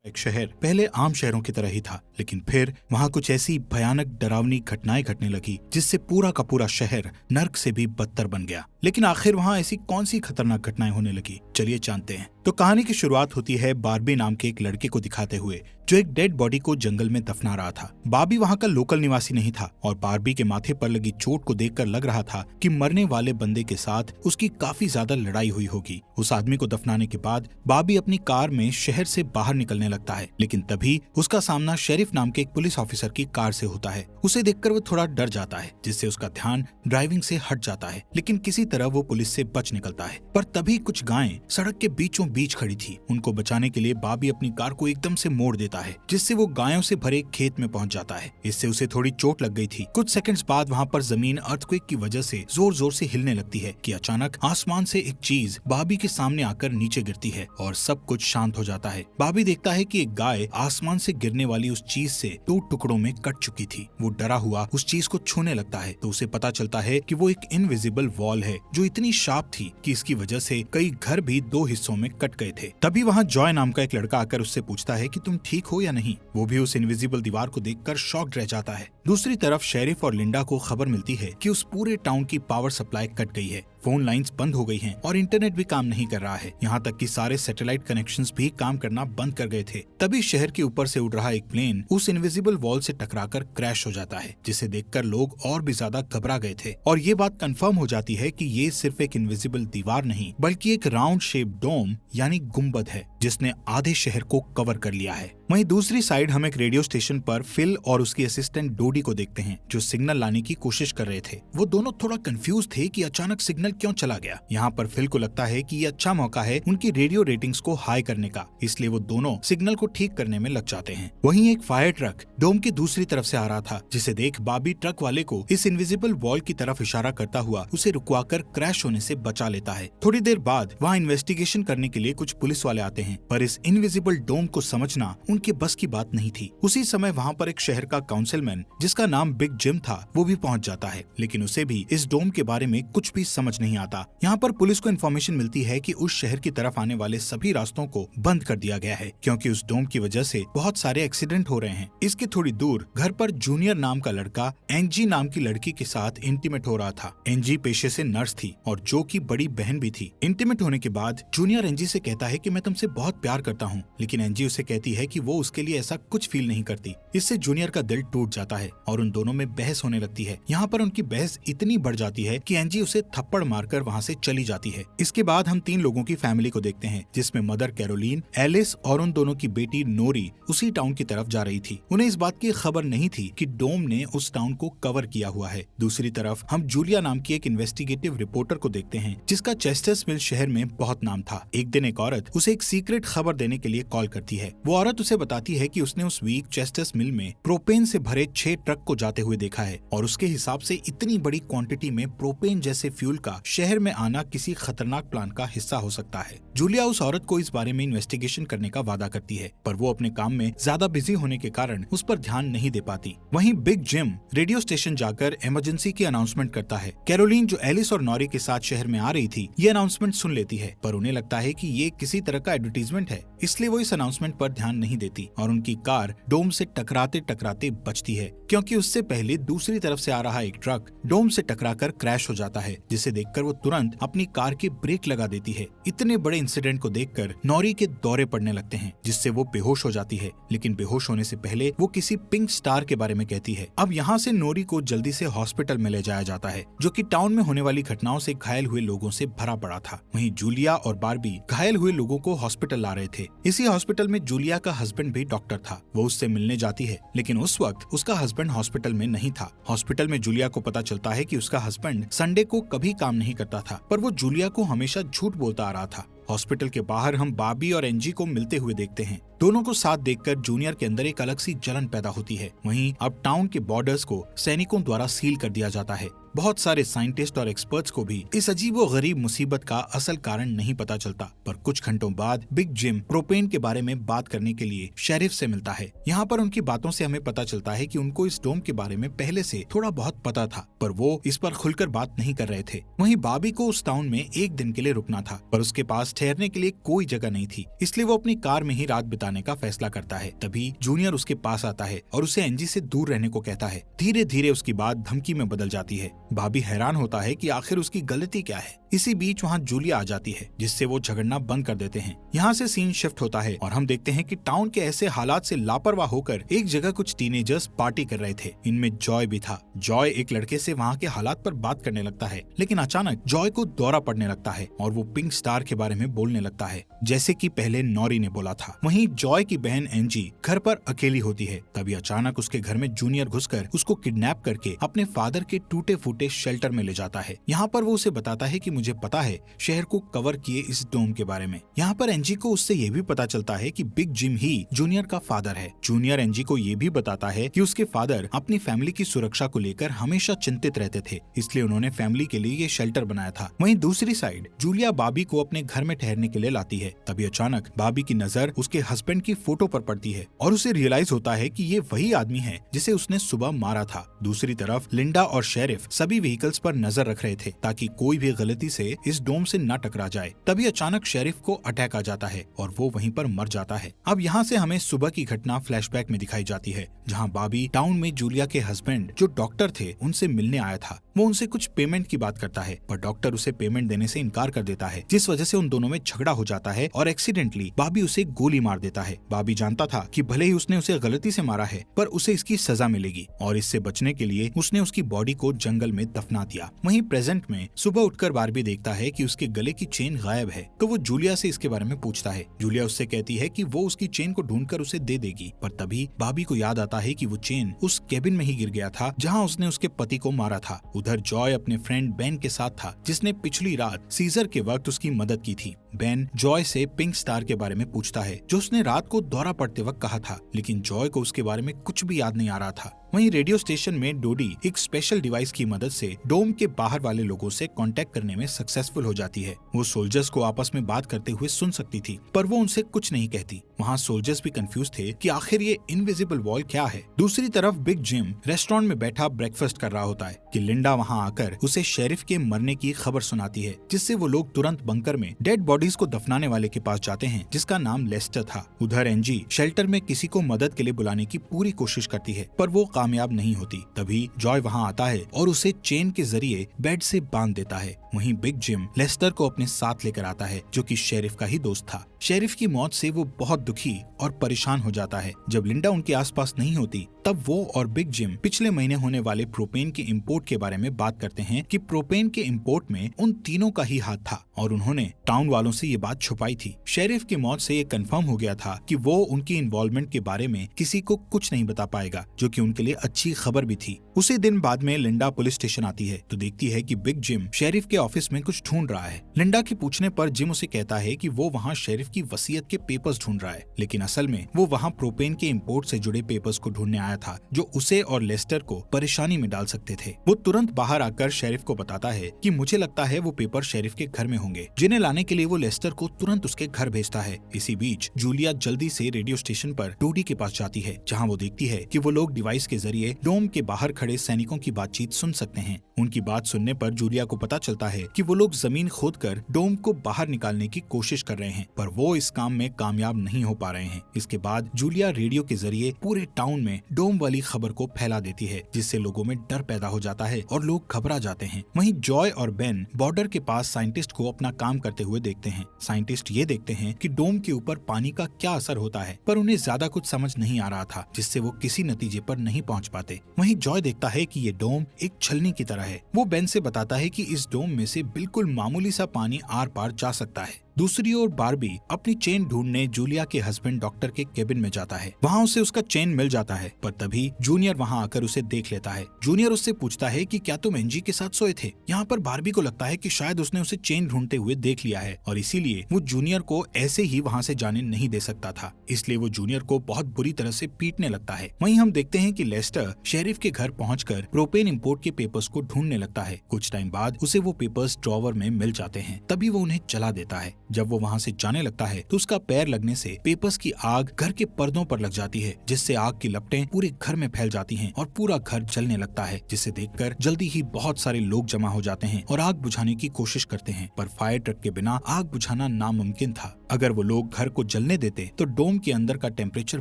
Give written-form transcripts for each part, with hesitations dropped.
एक शहर पहले आम शहरों की तरह ही था, लेकिन फिर वहाँ कुछ ऐसी भयानक डरावनी घटनाएं घटने लगी जिससे पूरा का पूरा शहर नर्क से भी बदतर बन गया। लेकिन आखिर वहाँ ऐसी कौन सी खतरनाक घटनाएं होने लगी, चलिए जानते हैं। तो कहानी की शुरुआत होती है बार्बी नाम के एक लड़के को दिखाते हुए, जो एक डेड बॉडी को जंगल में दफना रहा था। बार्बी वहाँ का लोकल निवासी नहीं था और बार्बी के माथे पर लगी चोट को देखकर लग रहा था कि मरने वाले बंदे के साथ उसकी काफी ज्यादा लड़ाई हुई होगी। उस आदमी को दफनाने के बाद बार्बी अपनी कार में शहर से बाहर निकलने लगता है, लेकिन तभी उसका सामना शेरिफ नाम के एक पुलिस ऑफिसर की कार से होता है। उसे देखकर वो थोड़ा डर जाता है, जिससे उसका ध्यान ड्राइविंग से हट जाता है, लेकिन किसी तरह वो पुलिस से बच निकलता है। पर तभी कुछ गायें सड़क के बीचों बीच खड़ी थी। उनको बचाने के लिए बार्बी अपनी कार को एकदम से मोड़ देता है, जिससे वो गायों से भरे खेत में पहुंच जाता है। इससे उसे थोड़ी चोट लग गई थी। कुछ सेकंड्स बाद वहाँ पर जमीन अर्थक्वेक की वजह से जोर जोर से हिलने लगती है कि अचानक आसमान से एक चीज बार्बी के सामने आकर नीचे गिरती है और सब कुछ शांत हो जाता है। बार्बी देखता है कि एक गाय आसमान से गिरने वाली उस चीज से 2 टुकड़ों में कट चुकी थी। वो डरा हुआ उस चीज को छूने लगता है तो उसे पता चलता है कि वो एक इनविजिबल वॉल है, जो इतनी शार्प थी कि इसकी वजह से कई घर भी 2 हिस्सों में कट गए थे। तभी वहाँ जॉय नाम का एक लड़का आकर उससे पूछता है कि तुम ठीक हो या नहीं। वो भी उस इनविजिबल दीवार को देखकर शॉक्ड रह जाता है। दूसरी तरफ शेरिफ और लिंडा को खबर मिलती है कि उस पूरे टाउन की पावर सप्लाई कट गई है, फोन लाइंस बंद हो गई हैं और इंटरनेट भी काम नहीं कर रहा है। यहाँ तक कि सारे सैटेलाइट कनेक्शंस भी काम करना बंद कर गए थे। तभी शहर के ऊपर से उड़ रहा एक प्लेन उस इनविजिबल वॉल से टकराकर क्रैश हो जाता है, जिसे देखकर लोग और भी ज्यादा घबरा गए थे। और ये बात कंफर्म हो जाती है कि ये सिर्फ एक इनविजिबल दीवार नहीं, बल्कि एक राउंड शेप डोम यानी गुम्बद है, जिसने आधे शहर को कवर कर लिया है। वहीं दूसरी साइड हम एक रेडियो स्टेशन पर फिल और उसकी असिस्टेंट डोडी को देखते हैं, जो सिग्नल लाने की कोशिश कर रहे थे। वो दोनों थोड़ा कंफ्यूज थे कि अचानक सिग्नल क्यों चला गया। यहाँ पर फिल को लगता है कि ये अच्छा मौका है उनकी रेडियो रेटिंग्स को हाई करने का, इसलिए वो दोनों सिग्नल को ठीक करने में लग जाते हैं। वहीं एक फायर ट्रक डोम की दूसरी तरफ से आ रहा था, जिसे देख बार्बी ट्रक वाले को इस इनविजिबल वॉल की तरफ इशारा करता हुआ उसे रुकवाकर क्रैश होने से बचा लेता है। थोड़ी देर बाद वहाँ इन्वेस्टिगेशन करने के लिए कुछ पुलिस वाले आते हैं, पर इस इनविजिबल डोम को समझना उनके बस की बात नहीं थी। उसी समय वहाँ पर एक शहर का काउंसिलमैन, जिसका नाम बिग जिम था, वो भी पहुँच जाता है, लेकिन उसे भी इस डोम के बारे में कुछ भी समझ नहीं आता। यहाँ पर पुलिस को इन्फॉर्मेशन मिलती है कि उस शहर की तरफ आने वाले सभी रास्तों को बंद कर दिया गया है, क्योंकि उस डोम की वजह से बहुत सारे एक्सीडेंट हो रहे हैं। इसके थोड़ी दूर घर पर जूनियर नाम का लड़का एंजी नाम की लड़की के साथ इंटीमेट हो रहा था। एंजी पेशे से नर्स थी और जो की बड़ी बहन भी थी। इंटीमेट होने के बाद जूनियर एंजी से कहता है कि मैं तुमसे बहुत प्यार करता हूँ, लेकिन एंजी उसे कहती है कि वो उसके लिए ऐसा कुछ फील नहीं करती। इससे जूनियर का दिल टूट जाता है और उन दोनों में बहस होने लगती है। यहाँ पर उनकी बहस इतनी बढ़ जाती है कि एंजी उसे थप्पड़ मारकर वहाँ से चली जाती है। इसके बाद हम 3 लोगों की फैमिली को देखते हैं, जिसमें मदर कैरोलीन, एलिस और उन दोनों की बेटी नोरी उसी टाउन की तरफ जा रही थी। उन्हें इस बात की खबर नहीं थी कि डोम ने उस टाउन को कवर किया हुआ है। दूसरी तरफ हम जूलिया नाम की एक इन्वेस्टिगेटिव रिपोर्टर को देखते हैं, जिसका चेस्टर्स मिल शहर में बहुत नाम था। एक दिन एक औरत उसे एक सीक्रेट खबर देने के लिए कॉल करती है। वो औरत उसे बताती है कि उसने उस वीक चेस्टर्स मिल में प्रोपेन से भरे 6 ट्रक को जाते हुए देखा है और उसके हिसाब से इतनी बड़ी क्वांटिटी में प्रोपेन जैसे फ्यूल का शहर में आना किसी खतरनाक प्लान का हिस्सा हो सकता है। जूलिया उस औरत को इस बारे में इन्वेस्टिगेशन करने का वादा करती है, पर वो अपने काम में ज्यादा बिजी होने के कारण उस पर ध्यान नहीं दे पाती। वहीं बिग जिम रेडियो स्टेशन जाकर इमरजेंसी की अनाउंसमेंट करता है। कैरोलीन, जो एलिस और नॉरी के साथ शहर में आ रही थी, ये अनाउंसमेंट सुन लेती है, पर उन्हें लगता है कि ये किसी तरह का एडवर्टीजमेंट है, इसलिए वो इस अनाउंसमेंट पर ध्यान नहीं देती और उनकी कार डोम से टकराते टकराते बचती है, क्योंकि उससे पहले दूसरी तरफ से आ रहा एक ट्रक डोम से टकराकर क्रैश हो जाता है, जिसे देखकर वो तुरंत अपनी कार की ब्रेक लगा देती है। इतने बड़े इंसिडेंट को देखकर नॉरी के दौरे पड़ने लगते हैं, जिससे वो बेहोश हो जाती है, लेकिन बेहोश होने से पहले वो किसी पिंक स्टार के बारे में कहती है। अब यहाँ से नोरी को जल्दी से हॉस्पिटल में ले जाया जाता है, जो कि टाउन में होने वाली घटनाओं से घायल हुए लोगों से भरा पड़ा था। वहीं जूलिया और बार्बी घायल हुए लोगों को हॉस्पिटल ला रहे थे। इसी हॉस्पिटल में जूलिया का हस्बैंड भी डॉक्टर था। वो उससे मिलने जाती है, लेकिन उस वक्त उसका हस्बैंड हॉस्पिटल में नहीं था। हॉस्पिटल में जूलिया को पता चलता है कि उसका हस्बैंड संडे को कभी काम नहीं करता था, पर वो जूलिया को हमेशा झूठ बोलता आ रहा था। हॉस्पिटल के बाहर हम बार्बी और एंजी को मिलते हुए देखते हैं। दोनों को साथ देखकर जूनियर के अंदर एक अलग सी जलन पैदा होती है। वहीं अब टाउन के बॉर्डर्स को सैनिकों द्वारा सील कर दिया जाता है। बहुत सारे साइंटिस्ट और एक्सपर्ट्स को भी इस अजीबोगरीब मुसीबत का असल कारण नहीं पता चलता। पर कुछ घंटों बाद बिग जिम प्रोपेन के बारे में बात करने के लिए शेरिफ से मिलता है। यहाँ पर उनकी बातों से हमें पता चलता है कि उनको इस डोम के बारे में पहले से थोड़ा बहुत पता था, पर वो इस पर खुलकर बात नहीं कर रहे थे। वहीं बॉबी को उस टाउन में एक दिन के लिए रुकना था, पर उसके पास ठहरने के लिए कोई जगह नहीं थी, इसलिए वो अपनी कार में ही रात बिताने का फैसला करता है। तभी जूनियर उसके पास आता है और उसे एंजी से दूर रहने को कहता है। धीरे धीरे उसकी बात धमकी में बदल जाती है। बॉबी हैरान होता है कि आखिर उसकी गलती क्या है। इसी बीच वहाँ जूलिया आ जाती है, जिससे वो झगड़ना बंद कर देते हैं। यहाँ से सीन शिफ्ट होता है और हम देखते हैं कि टाउन के ऐसे हालात से लापरवाह होकर एक जगह कुछ टीनेजर्स पार्टी कर रहे थे। इनमें जॉय भी था। जॉय एक लड़के से वहाँ के हालात पर बात करने लगता है, लेकिन अचानक जॉय को दौरा पड़ने लगता है और वो पिंक स्टार के बारे में बोलने लगता है, जैसे कि पहले नॉरी ने बोला था। वहीं जॉय की बहन एंजी घर पर अकेली होती है। तभी अचानक उसके घर में जूनियर घुसकर उसको किडनैप करके अपने फादर के टूटे फूटे शेल्टर में ले जाता है। यहाँ पर वो उसे बताता है कि मुझे पता है शहर को कवर किए इस डोम के बारे में। यहाँ पर एंजी को उससे ये भी पता चलता है कि बिग जिम ही जूनियर का फादर है। जूनियर एंजी को ये भी बताता है कि उसके फादर अपनी फैमिली की सुरक्षा को लेकर हमेशा चिंतित रहते थे, इसलिए उन्होंने फैमिली के लिए ये शेल्टर बनाया था। वहीं दूसरी साइड जूलिया बॉबी को अपने घर में ठहरने के लिए लाती है। तभी अचानक बॉबी की नजर उसके हस्बैंड की फोटो पर पड़ती है और उसे रियलाइज होता है कि ये वही आदमी है जिसे उसने सुबह मारा था। दूसरी तरफ लिंडा और शेरिफ सभी व्हीकल्स पर नजर रख रहे थे ताकि कोई भी गलती से इस डोम से न टकरा जाए। तभी अचानक शेरिफ को अटैक आ जाता है और वो वहीं पर मर जाता है। अब यहाँ से हमें सुबह की घटना फ्लैशबैक में दिखाई जाती है, जहाँ बॉबी टाउन में जूलिया के हस्बैंड जो डॉक्टर थे उनसे मिलने आया था। वो उनसे कुछ पेमेंट की बात करता है, पर डॉक्टर उसे पेमेंट देने से इनकार कर देता है, जिस वजह से उन दोनों में झगड़ा हो जाता है और एक्सीडेंटली बॉबी उसे गोली मार देता है। बॉबी जानता था कि भले ही उसने उसे गलती से मारा है, पर उसे इसकी सजा मिलेगी और इससे बचने के लिए उसने उसकी बॉडी को जंगल में दफना दिया। वहीं प्रेजेंट में सुबह उठकर बार्बी देखता है कि उसके गले की चेन गायब है, तो वो जूलिया से इसके बारे में पूछता है। जूलिया उससे कहती है कि वो उसकी चेन को ढूंढकर उसे दे देगी, पर तभी बॉबी को याद आता है कि वो चेन उस केबिन में ही गिर गया था जहाँ उसने उसके पति को मारा था। उधर जॉय अपने फ्रेंड बेन के साथ था, जिसने पिछली रात सीजर के वक्त उसकी मदद की थी। बेन जॉय से पिंक स्टार के बारे में पूछता है, जो उसने रात को दौरा पड़ते वक्त कहा था, लेकिन जॉय को उसके बारे में कुछ भी याद नहीं आ रहा था। वहीं रेडियो स्टेशन में डोडी एक स्पेशल डिवाइस की मदद से डोम के बाहर वाले लोगों से कांटेक्ट करने में सक्सेसफुल हो जाती है। वो सोल्जर्स को आपस में बात करते हुए सुन सकती थी, पर वो उनसे कुछ नहीं कहती। वहाँ सोल्जर्स भी कंफ्यूज थे कि आखिर ये इनविजिबल वॉल क्या है। दूसरी तरफ बिग जिम रेस्टोरेंट में बैठा ब्रेकफास्ट कर रहा होता है कि लिंडा वहाँ आकर उसे शेरिफ के मरने की खबर सुनाती है, जिससे वो लोग तुरंत बंकर में डेड बॉडीज को दफनाने वाले के पास जाते हैं, जिसका नाम लेस्टर था। उधर एंजी शेल्टर में किसी को मदद के लिए बुलाने की पूरी कोशिश करती है, पर वो कामयाब नहीं होती। तभी जॉय वहाँ आता है और उसे चेन के जरिए बेड से बांध देता है। वहीं बिग जिम लेस्टर को अपने साथ लेकर आता है, जो कि शेरिफ का ही दोस्त था। शेरिफ की मौत से वो बहुत दुखी और परेशान हो जाता है। जब लिंडा उनके आसपास नहीं होती, तब वो और बिग जिम पिछले महीने होने वाले प्रोपेन के इंपोर्ट के बारे में बात करते हैं कि प्रोपेन के इंपोर्ट में उन तीनों का ही हाथ था और उन्होंने टाउन वालों से ये बात छुपाई थी। शेरिफ की मौत से ये कंफर्म हो गया था कि वो उनकी इन्वॉल्वमेंट के बारे में किसी को कुछ नहीं बता पाएगा, जो कि उनके लिए अच्छी खबर भी थी। उसी दिन बाद में लिंडा पुलिस स्टेशन आती है तो देखती है कि बिग जिम शेरिफ के ऑफिस में कुछ ढूंढ रहा है। लिंडा के पूछने पर जिम उसे कहता है कि वो वहाँ शेरिफ की वसीयत के पेपर्स ढूंढ रहा है, लेकिन असल में वो वहाँ प्रोपेन के इंपोर्ट से जुड़े पेपर्स को ढूंढने आया था, जो उसे और लेस्टर को परेशानी में डाल सकते थे। वो तुरंत बाहर आकर शेरिफ को बताता है कि मुझे लगता है वो पेपर शेरिफ के घर में होंगे, जिन्हें लाने के लिए वो लेस्टर को तुरंत उसके घर भेजता है। इसी बीच जूलिया जल्दी से रेडियो स्टेशन पर डोडी के पास जाती है, जहाँ वो देखती है कि वो लोग डिवाइस के जरिए डोम के बाहर खड़े सैनिकों की बातचीत सुन सकते हैं। उनकी बात सुनने पर जूलिया को पता चलता है कि वो लोग जमीन खोदकर डोम को बाहर निकालने की कोशिश कर रहे हैं, पर वो इस काम में कामयाब नहीं हो पा रहे हैं। इसके बाद जूलिया रेडियो के जरिए पूरे टाउन में डोम वाली खबर को फैला देती है, जिससे लोगों में डर पैदा हो जाता है और लोग घबरा जाते हैं। वहीं जॉय और बेन बॉर्डर के पास साइंटिस्ट को अपना काम करते हुए देखते हैं। साइंटिस्ट ये देखते हैं कि डोम के ऊपर पानी का क्या असर होता है, पर उन्हें ज्यादा कुछ समझ नहीं आ रहा था, जिससे वो किसी नतीजे पर नहीं पहुंच पाते। वहीं जॉय देखता है कि ये डोम एक छलनी की तरह है। वो बेन से बताता है कि इस डोम में से बिल्कुल मामूली सा पानी आर पार जा सकता है। दूसरी ओर बार्बी अपनी चेन ढूंढने जूलिया के हस्बैंड डॉक्टर के केबिन में जाता है। वहाँ उसे उसका चेन मिल जाता है, पर तभी जूनियर वहाँ आकर उसे देख लेता है। जूनियर उससे पूछता है कि क्या तुम एंजी के साथ सोए थे। यहाँ पर बार्बी को लगता है कि शायद उसने उसे चेन ढूंढते हुए देख लिया है और इसीलिए वो जूनियर को ऐसे ही वहाँ से जाने नहीं दे सकता था, इसलिए वो जूनियर को बहुत बुरी तरह से पीटने लगता है। वहीं हम देखते हैं कि लेस्टर शेरिफ के घर पहुंचकर प्रोपेन इंपोर्ट के पेपर्स को ढूंढने लगता है। कुछ टाइम बाद उसे वो पेपर्स ड्रॉवर में मिल जाते हैं, तभी वो उन्हें जला देता है। जब वो वहाँ से जाने लगता है तो उसका पैर लगने से पेपर्स की आग घर के पर्दों पर लग जाती है, जिससे आग की लपटें पूरे घर में फैल जाती हैं और पूरा घर जलने लगता है, जिसे देखकर जल्दी ही बहुत सारे लोग जमा हो जाते हैं और आग बुझाने की कोशिश करते हैं, पर फायर ट्रक के बिना आग बुझाना नामुमकिन था। अगर वो लोग घर को जलने देते तो डोम के अंदर का टेम्परेचर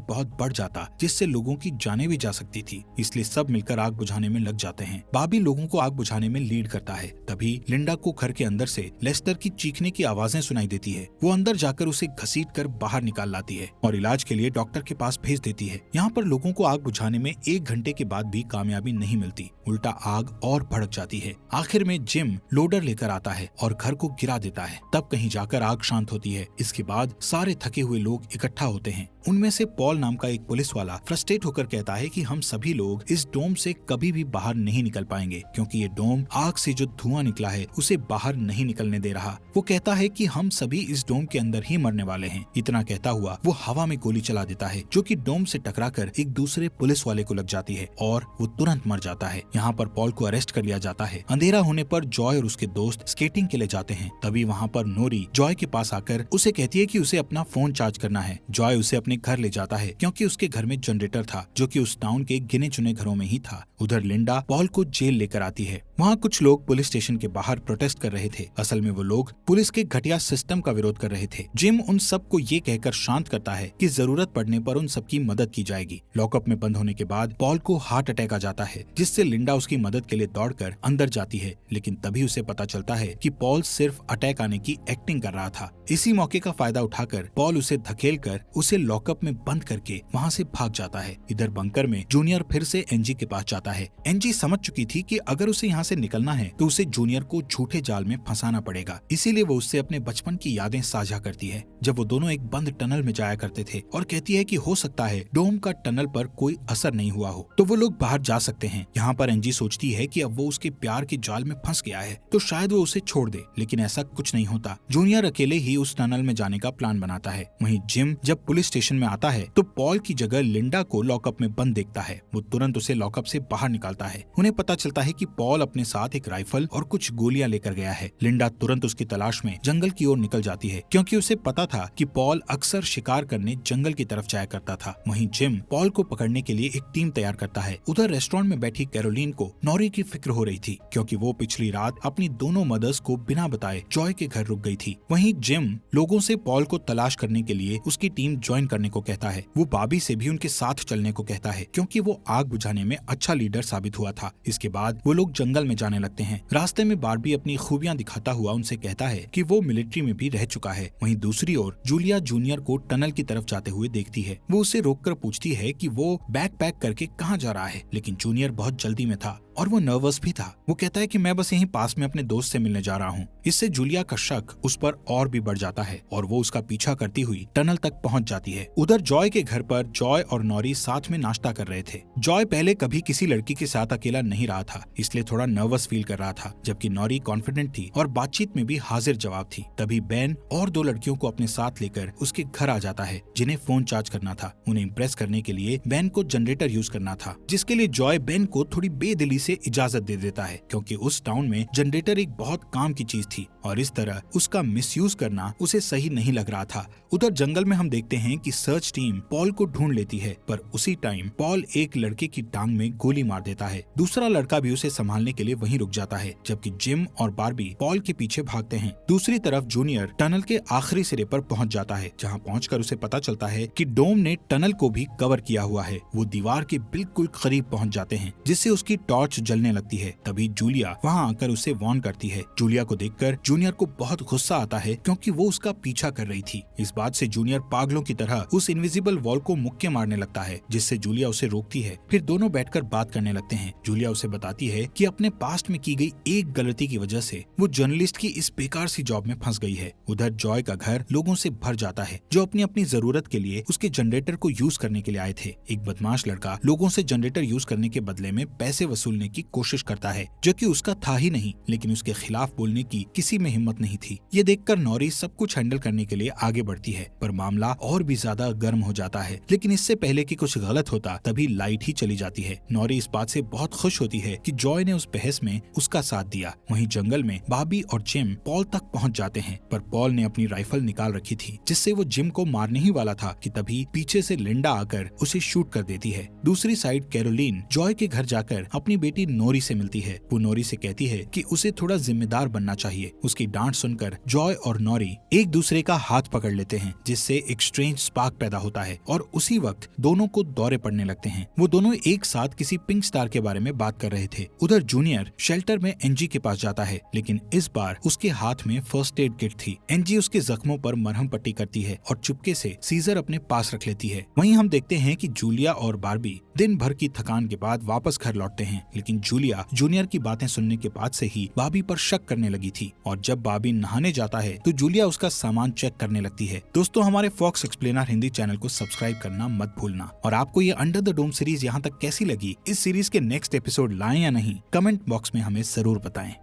बहुत बढ़ जाता, जिससे लोगों की जानें भी जा सकती थी, इसलिए सब मिलकर आग बुझाने में लग जाते हैं। बाबी लोगों को आग बुझाने में लीड करता है। तभी लिंडा को घर के अंदर से लेस्टर की चीखने की आवाजें सुनाई देती है। वो अंदर जाकर उसे घसीटकर बाहर निकाल लाती है और इलाज के लिए डॉक्टर के पास भेज देती है। यहाँ पर लोगों को आग बुझाने में 1 घंटे के बाद भी कामयाबी नहीं मिलती, उल्टा आग और भड़क जाती है। आखिर में जिम लोडर लेकर आता है और घर को गिरा देता है। तब कहीं जाकर आग शांत होती है। इसके बाद सारे थके हुए लोग इकट्ठा होते हैं। उनमें से पॉल नाम का एक पुलिस वाला फ्रस्ट्रेट होकर कहता है कि हम सभी लोग इस डोम से कभी भी बाहर नहीं निकल पाएंगे, क्योंकि ये डोम आग से जो धुआं निकला है उसे बाहर नहीं निकलने दे रहा। वो कहता है कि हम सभी इस डोम के अंदर ही मरने वाले हैं। इतना कहता हुआ वो हवा में गोली चला देता है, जो कि डोम से टकराकर एक दूसरे पुलिस वाले को लग जाती है और वो तुरंत मर जाता है। यहाँ पर पॉल को अरेस्ट कर लिया जाता है। अंधेरा होने पर जॉय और उसके दोस्त स्केटिंग के लिए जाते हैं। तभी वहाँ पर नोरी जॉय के पास आकर उसे कहती है कि उसे अपना फोन चार्ज करना है। जॉय उसे अपने घर ले जाता है, क्योंकि उसके घर में जनरेटर था, जो कि उस टाउन के गिने चुने घरों में ही था। उधर लिंडा पॉल को जेल लेकर आती है। वहाँ कुछ लोग पुलिस स्टेशन के बाहर प्रोटेस्ट कर रहे थे। असल में वो लोग पुलिस के घटिया सिस्टम का विरोध कर रहे थे। जिम उन सबको ये कहकर शांत करता है कि जरूरत पड़ने पर उन सबकी मदद की जाएगी। लॉकअप में बंद होने के बाद पॉल को हार्ट अटैक आ जाता है, जिससे लिंडा उसकी मदद के लिए दौड़कर अंदर जाती है, लेकिन तभी उसे पता चलता है कि पॉल सिर्फ अटैक आने की एक्टिंग कर रहा था। इसी मौके का फायदा उठाकर पॉल उसे धकेलकर उसे लॉकअप में बंद करके वहाँ से भाग जाता है। इधर बंकर में जूनियर फिर से एनजी के पास जाता है। एनजी समझ चुकी थी कि अगर उसे यहाँ से निकलना है तो उसे जूनियर को झूठे जाल में फंसाना पड़ेगा, इसीलिए वो उससे अपने बचपन की यादें साझा करती है, जब वो दोनों एक बंद टनल में जाया करते थे, और कहती है कि हो सकता है डोम का टनल पर कोई असर नहीं हुआ हो तो वो लोग बाहर जा सकते हैं। यहाँ पर एनजी सोचती है कि अब वो उसके प्यार के जाल में फंस गया है तो शायद वो उसे छोड़ दे, लेकिन ऐसा कुछ नहीं होता। जूनियर अकेले ही उस टनल में जाने का प्लान बनाता है। वहीं जिम जब पुलिस स्टेशन में आता है तो पॉल की जगह लिंडा को लॉकअप में बंद देखता है। वो तुरंत उसे लॉकअप से बाहर निकालता है। उन्हें पता चलता है कि पॉल अपने साथ एक राइफल और कुछ गोलियां लेकर गया है। लिंडा तुरंत उसकी तलाश में जंगल की ओर निकल जाती है, क्योंकि उसे पता था कि पॉल अक्सर शिकार करने जंगल की तरफ जाया करता था। वहीं जिम पॉल को पकड़ने के लिए एक टीम तैयार करता है। उधर रेस्टोरेंट में बैठी कैरोलीन को नॉरी की फिक्र हो रही थी, क्योंकि वो पिछली रात अपनी दोनों मदर्स को बिना बताए जॉय के घर रुक गई थी। वहीं जिम लोगों से पॉल को तलाश करने के लिए उसकी टीम ज्वाइन करने को कहता है। वो बाबी से भी उनके साथ चलने को कहता है, क्योंकि वो आग बुझाने में अच्छा लीडर साबित हुआ था। इसके बाद वो लोग जंगल में जाने लगते हैं। रास्ते में बार्बी अपनी खूबियां दिखाता हुआ उनसे कहता है कि वो मिलिट्री में भी रह चुका है। वहीं दूसरी ओर जूलिया जूनियर को टनल की तरफ जाते हुए देखती है। वो उसे रोककर पूछती है कि वो बैग पैक करके कहाँ जा रहा है, लेकिन जूनियर बहुत जल्दी में था और वो नर्वस भी था। वो कहता है कि मैं बस यहीं पास में अपने दोस्त से मिलने जा रहा हूँ। इससे जूलिया का शक उस पर और भी बढ़ जाता है और वो उसका पीछा करती हुई टनल तक पहुँच जाती है। उधर जॉय के घर पर जॉय और नॉरी साथ में नाश्ता कर रहे थे। जॉय पहले कभी किसी लड़की के साथ अकेला नहीं रहा था, इसलिए थोड़ा नर्वस फील कर रहा था, जबकि नॉरी कॉन्फिडेंट थी और बातचीत में भी हाजिर जवाब थी। तभी बेन और 2 लड़कियों को अपने साथ लेकर उसके घर आ जाता है, जिन्हें फोन चार्ज करना था। उन्हें इम्प्रेस करने के लिए बेन को जनरेटर यूज करना था, जिसके लिए जॉय बेन को थोड़ी बेदिली से इजाजत दे देता है, क्योंकि उस टाउन में जनरेटर एक बहुत काम की चीज थी और इस तरह उसका मिसयूज करना उसे सही नहीं लग रहा था। उधर जंगल में हम देखते हैं कि सर्च टीम पॉल को ढूंढ लेती है, पर उसी टाइम पॉल एक लड़के की टांग में गोली मार देता है। दूसरा लड़का भी उसे संभालने के लिए वहीं रुक जाता है, जबकि जिम और बार्बी पॉल के पीछे भागते हैं। दूसरी तरफ जूनियर टनल के आखिरी सिरे पर पहुंच जाता है, जहां पहुंचकर उसे पता चलता है कि डोम ने टनल को भी कवर किया हुआ है। वो दीवार के बिल्कुल करीब पहुंच जाते हैं, जिससे उसकी टॉर्च टॉर्च जलने लगती है। तभी जूलिया वहाँ आकर उसे वार्न करती है। जूलिया को देखकर जूनियर को बहुत गुस्सा आता है क्योंकि वो उसका पीछा कर रही थी। इस बात से जूनियर पागलों की तरह उस इनविजिबल वॉल को मुक्के मारने लगता है, जिससे जूलिया उसे रोकती है। फिर दोनों बैठकर बात करने लगते हैं। जूलिया उसे बताती है कि अपने पास्ट में की गई एक गलती की वजह से वो जर्नलिस्ट की इस बेकार सी जॉब में फंस गई है। उधर जॉय का घर लोगों से भर जाता है जो अपनी अपनी जरूरत के लिए उसके जनरेटर को यूज करने के लिए आए थे। एक बदमाश लड़का लोगों से जनरेटर यूज करने के बदले में पैसे वसूलने की कोशिश करता है, जो कि उसका था ही नहीं, लेकिन उसके खिलाफ बोलने की किसी में हिम्मत नहीं थी। ये देखकर नॉरी सब कुछ हैंडल करने के लिए आगे बढ़ती है, पर मामला और भी ज्यादा गर्म हो जाता है। लेकिन इससे पहले कि कुछ गलत होता तभी लाइट ही चली जाती है। नॉरी इस बात से बहुत खुश होती है कि जॉय ने उस बहस में उसका साथ दिया। वहीं जंगल में बॉबी और जिम पॉल तक पहुंच जाते हैं, पर पॉल ने अपनी राइफल निकाल रखी थी, जिससे वो जिम को मारने ही वाला था कि तभी पीछे से लिंडा आकर उसे शूट कर देती है। दूसरी साइड कैरोलीन जॉय के घर जाकर अपनी बेटी नोरी से मिलती है। वो नोरी से कहती है कि उसे थोड़ा जिम्मेदार बनना चाहिए। उसकी डांट सुनकर जॉय और नोरी एक दूसरे का हाथ पकड़ लेते हैं, जिससे एक स्ट्रेंज स्पार्क पैदा होता है और उसी वक्त दोनों को दौरे पड़ने लगते हैं। वो दोनों एक साथ किसी पिंक स्टार के बारे में बात कर रहे थे। उधर जूनियर शेल्टर में एनजी के पास जाता है, लेकिन इस बार उसके हाथ में फर्स्ट एड किट थी। एनजी उसके जख्मों पर मरहम पट्टी करती है और चुपके से सीजर अपने पास रख लेती है। वहीं हम देखते हैं कि जूलिया और बार्बी दिन भर की थकान के बाद वापस घर लौटते हैं, लेकिन जूलिया जूनियर की बातें सुनने के बाद से ही बार्बी पर शक करने लगी थी और जब बार्बी नहाने जाता है तो जूलिया उसका सामान चेक करने लगती है। दोस्तों, हमारे फॉक्स एक्सप्लेनर हिंदी चैनल को सब्सक्राइब करना मत भूलना। और आपको ये अंडर द डोम सीरीज यहाँ तक कैसी लगी, इस सीरीज के नेक्स्ट एपिसोड लाएं या नहीं, कमेंट बॉक्स में हमें जरूर बताएं।